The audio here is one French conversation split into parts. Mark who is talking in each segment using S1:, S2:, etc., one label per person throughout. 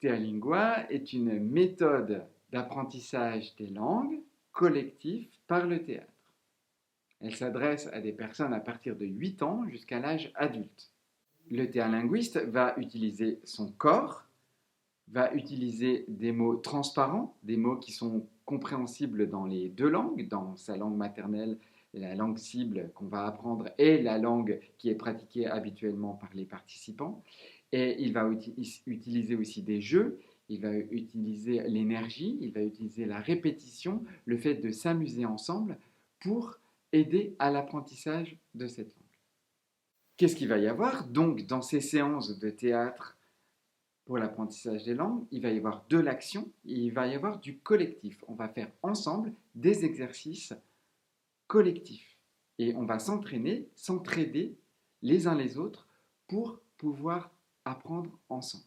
S1: Tealingua est une méthode d'apprentissage des langues collectif par le théâtre. Elle s'adresse à des personnes à partir de 8 ans jusqu'à l'âge adulte. Le théalinguiste va utiliser son corps, va utiliser des mots transparents, des mots qui sont compréhensibles dans les deux langues, dans sa langue maternelle, la langue cible qu'on va apprendre et la langue qui est pratiquée habituellement par les participants. Et il va utiliser aussi des jeux, il va utiliser l'énergie, il va utiliser la répétition, le fait de s'amuser ensemble pour aider à l'apprentissage de cette langue. Qu'est-ce qu'il va y avoir donc dans ces séances de théâtre pour l'apprentissage des langues? Il va y avoir de l'action, il va y avoir du collectif. On va faire ensemble des exercices collectifs et on va s'entraîner, s'entraider les uns les autres pour pouvoir apprendre ensemble.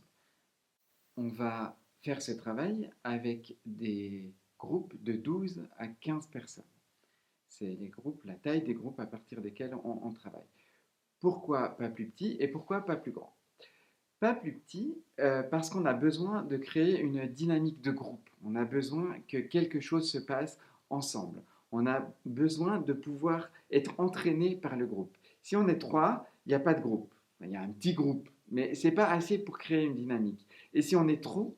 S1: On va faire ce travail avec des groupes de 12 à 15 personnes. C'est les groupes, la taille des groupes à partir desquels on travaille. Pourquoi pas plus petit et pourquoi pas plus grand? Pas plus petit parce qu'on a besoin de créer une dynamique de groupe. On a besoin que quelque chose se passe ensemble. On a besoin de pouvoir être entraîné par le groupe. Si on est 3, il n'y a pas de groupe. Il y a un petit groupe, mais ce n'est pas assez pour créer une dynamique. Et si on est trop,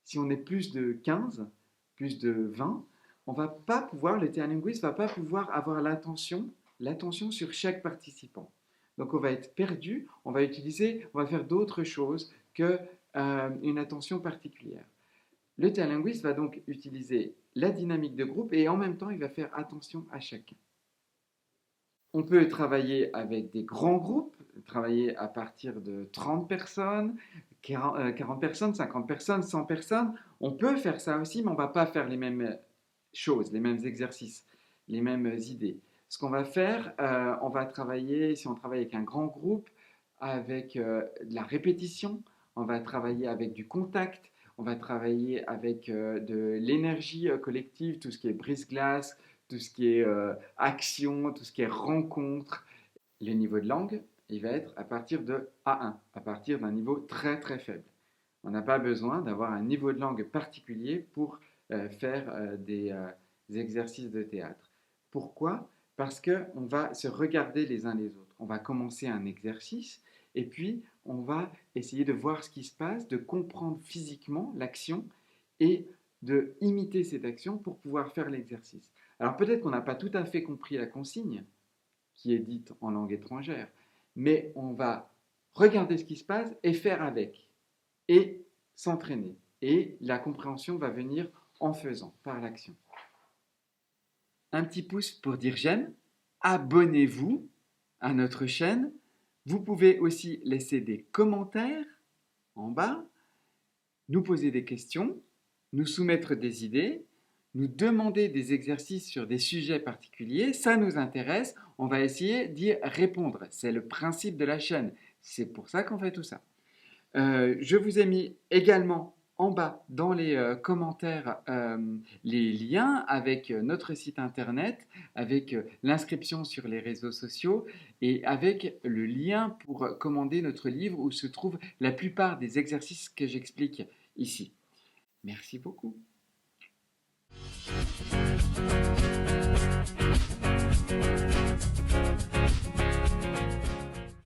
S1: si on est plus de 15, plus de 20, on va pas pouvoir, le théalinguiste ne va pas pouvoir avoir l'attention sur chaque participant. Donc on va être perdu, on va faire d'autres choses qu'une attention particulière. Le théalinguiste va donc utiliser la dynamique de groupe et en même temps il va faire attention à chacun. On peut travailler avec des grands groupes, travailler à partir de 30 personnes, 40 personnes, 50 personnes, 100 personnes. On peut faire ça aussi, mais on ne va pas faire les mêmes choses, les mêmes exercices, les mêmes idées. Ce qu'on va faire, on va travailler, si on travaille avec un grand groupe, avec de la répétition, on va travailler avec du contact, on va travailler avec de l'énergie collective, tout ce qui est brise-glace, tout ce qui est action, tout ce qui est rencontre. Le niveau de langue, il va être à partir de A1, à partir d'un niveau très très faible. On n'a pas besoin d'avoir un niveau de langue particulier pour faire des exercices de théâtre. Pourquoi? Parce qu'on va se regarder les uns les autres. On va commencer un exercice et puis on va essayer de voir ce qui se passe, de comprendre physiquement l'action et de imiter cette action pour pouvoir faire l'exercice. Alors peut-être qu'on n'a pas tout à fait compris la consigne qui est dite en langue étrangère, mais on va regarder ce qui se passe et faire avec, et s'entraîner. Et la compréhension va venir en faisant, par l'action. Un petit pouce pour dire j'aime, abonnez-vous à notre chaîne. Vous pouvez aussi laisser des commentaires en bas, nous poser des questions, nous soumettre des idées, nous demander des exercices sur des sujets particuliers, ça nous intéresse, on va essayer d'y répondre. C'est le principe de la chaîne, c'est pour ça qu'on fait tout ça. Je vous ai mis également en bas dans les commentaires les liens avec notre site internet, avec l'inscription sur les réseaux sociaux et avec le lien pour commander notre livre où se trouvent la plupart des exercices que j'explique ici. Merci beaucoup.